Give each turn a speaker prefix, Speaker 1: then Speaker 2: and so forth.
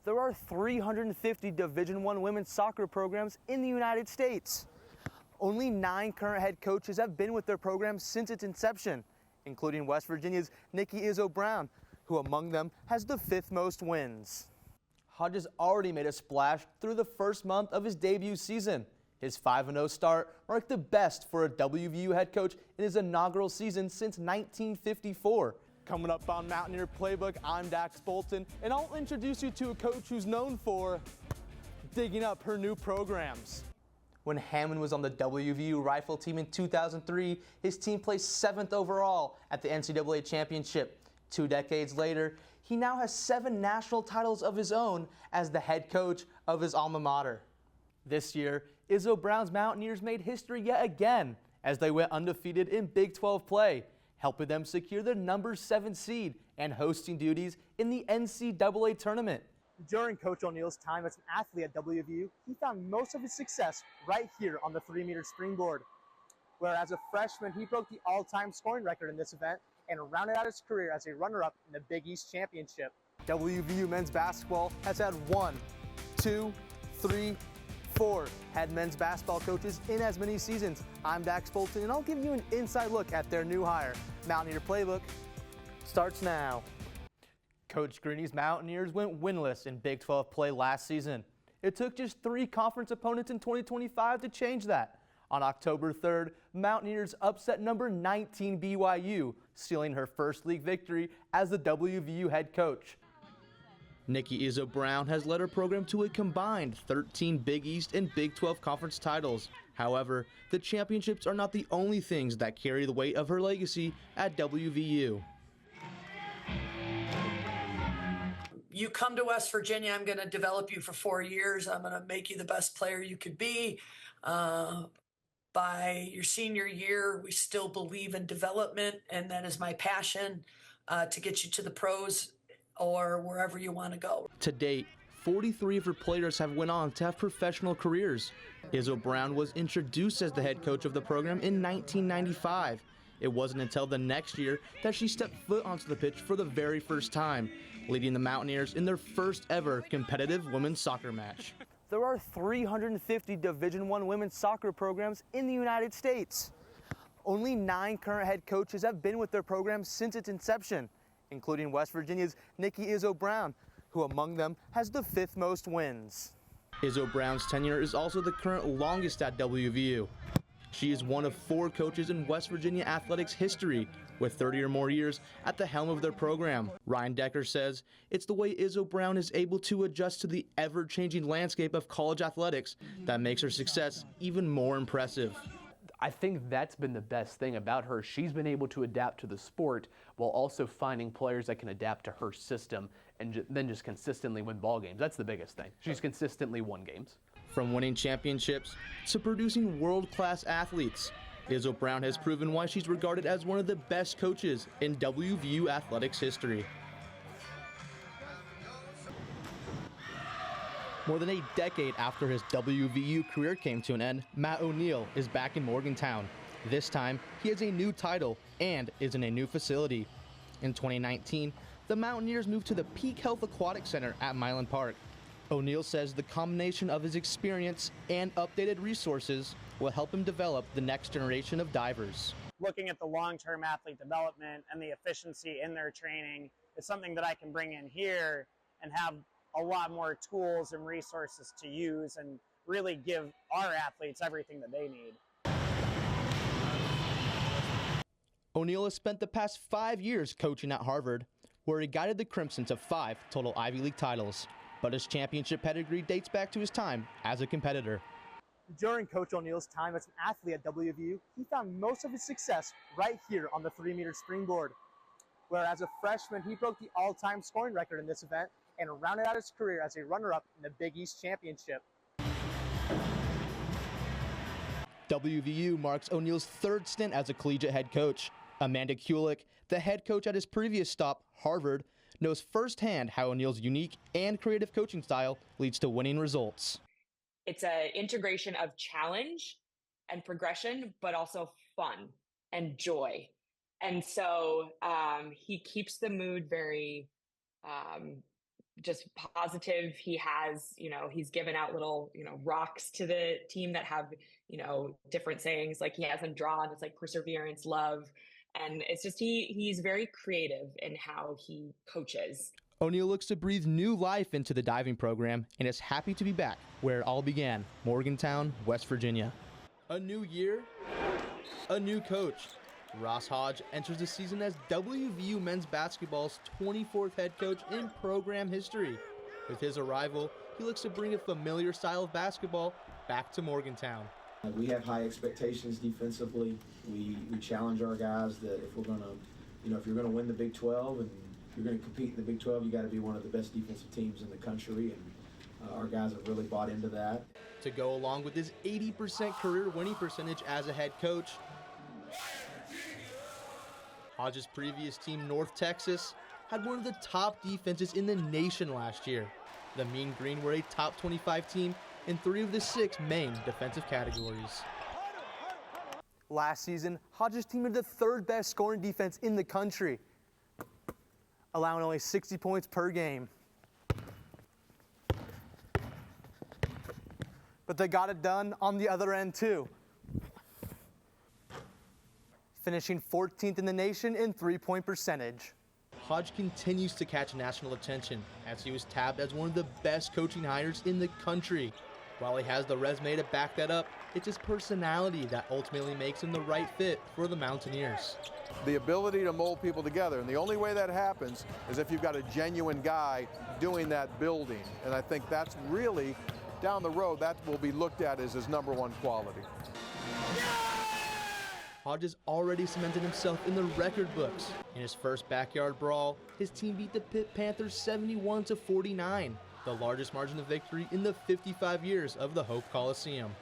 Speaker 1: There are 350 Division I women's soccer programs in the United States. Only 9 current head coaches have been with their program since its inception, including West Virginia's Nikki Izzo Brown, who among them has the 5th most wins. Hodges already made a splash through the first month of his debut season. His 5-0 start marked the best for a WVU head coach in his inaugural season since 1954. Coming up on Mountaineer Playbook, I'm Dax Bolton, and I'll introduce you to a coach who's known for digging up her new programs. When Hammond was on the WVU rifle team in 2003, his team placed 7th overall at the NCAA championship. 2 decades later, he now has 7 national titles of his own as the head coach of his alma mater. This year, Izzo Brown's Mountaineers made history yet again as they went undefeated in Big 12 play, helping them secure the number 7 seed and hosting duties in the NCAA tournament. During Coach O'Neill's time as an athlete at WVU, he found most of his success right here on the 3-meter springboard, where as a freshman, he broke the all-time scoring record in this event and rounded out his career as a runner-up in the Big East Championship. WVU men's basketball has had 1, 2, 3, 4 head men's basketball coaches in as many seasons. I'm Dax Bolton, and I'll give you an inside look at their new hire. Mountaineer Playbook starts now. Coach Greeny's Mountaineers went winless in Big 12 play last season. It took just 3 conference opponents in 2025 to change that. On October 3rd, Mountaineers upset number 19 BYU, sealing her first league victory as the WVU head coach. Nikki Izzo Brown has led her program to a combined 13 Big East and Big 12 conference titles. However, the championships are not the only things that carry the weight of her legacy at WVU.
Speaker 2: You come to West Virginia, I'm going to develop you for 4 years. I'm going to make you the best player you could be. By your senior year, we still believe in development, and that is my passion to get you to the pros or wherever you want to go.
Speaker 1: To date, 43 of her players have went on to have professional careers. Izzo Brown was introduced as the head coach of the program in 1995. It wasn't until the next year that she stepped foot onto the pitch for the very first time, leading the Mountaineers in their first ever competitive women's soccer match. There are 350 Division I women's soccer programs in the United States. Only 9 current head coaches have been with their program since its inception, including West Virginia's Nikki Izzo Brown, who among them has the 5th most wins. Izzo Brown's tenure is also the current longest at WVU. She is one of 4 coaches in West Virginia athletics history with 30 or more years at the helm of their program. Ryan Decker says it's the way Izzo Brown is able to adjust to the ever-changing landscape of college athletics that makes her success even more impressive.
Speaker 3: I think that's been the best thing about her. She's been able to adapt to the sport while also finding players that can adapt to her system and then just consistently win ball games. That's the biggest thing. She's consistently won games.
Speaker 1: From winning championships to producing world-class athletes, Izzo Brown has proven why she's regarded as one of the best coaches in WVU athletics history. More than a decade after his WVU career came to an end, Matt O'Neill is back in Morgantown. This time, he has a new title and is in a new facility. In 2019, the Mountaineers moved to the Peak Health Aquatic Center at Milan Park. O'Neill says the combination of his experience and updated resources will help him develop the next generation of divers.
Speaker 4: Looking at the long-term athlete development and the efficiency in their training is something that I can bring in here and have a lot more tools and resources to use and really give our athletes everything that they need.
Speaker 1: O'Neill has spent the past 5 years coaching at Harvard, where he guided the Crimson to 5 total Ivy League titles. But his championship pedigree dates back to his time as a competitor. During Coach O'Neill's time as an athlete at WVU, he found most of his success right here on the 3-meter springboard, where as a freshman, he broke the all-time scoring record in this event and rounded out his career as a runner-up in the Big East Championship. WVU marks O'Neill's 3rd stint as a collegiate head coach. Amanda Kulik, the head coach at his previous stop, Harvard, knows firsthand how O'Neill's unique and creative coaching style leads to winning results.
Speaker 5: It's an integration of challenge and progression, but also fun and joy. And so he keeps the mood very just positive. He has, he's given out little, rocks to the team that have, different sayings. Like he has them drawn. It's like perseverance, love. And it's just, he's very creative in how he coaches.
Speaker 1: O'Neill looks to breathe new life into the diving program and is happy to be back where it all began, Morgantown, West Virginia. A new year, a new coach. Ross Hodge enters the season as WVU men's basketball's 24th head coach in program history. With his arrival, he looks to bring a familiar style of basketball back to Morgantown.
Speaker 6: We have high expectations defensively. We challenge our guys that if we're going to, if you're going to win the Big 12 and you're going to compete in the Big 12, you got to be one of the best defensive teams in the country, and our guys have really bought into that.
Speaker 1: To go along with his 80% career winning percentage as a head coach, Hodge's previous team, North Texas, had one of the top defenses in the nation last year. The Mean Green were a top 25 team in 3 of the 6 main defensive categories. Last season, Hodge's team had the 3rd best scoring defense in the country, allowing only 60 points per game. But they got it done on the other end too, finishing 14th in the nation in 3-point percentage. Hodge continues to catch national attention as he was tabbed as one of the best coaching hires in the country. While he has the resume to back that up, it's his personality that ultimately makes him the right fit for the Mountaineers.
Speaker 7: The ability to mold people together, and the only way that happens is if you've got a genuine guy doing that building, and I think that's really, down the road, that will be looked at as his #1 quality.
Speaker 1: Hodge has already cemented himself in the record books. In his first backyard brawl, his team beat the Pitt Panthers 71-49, the largest margin of victory in the 55 years of the Hope Coliseum.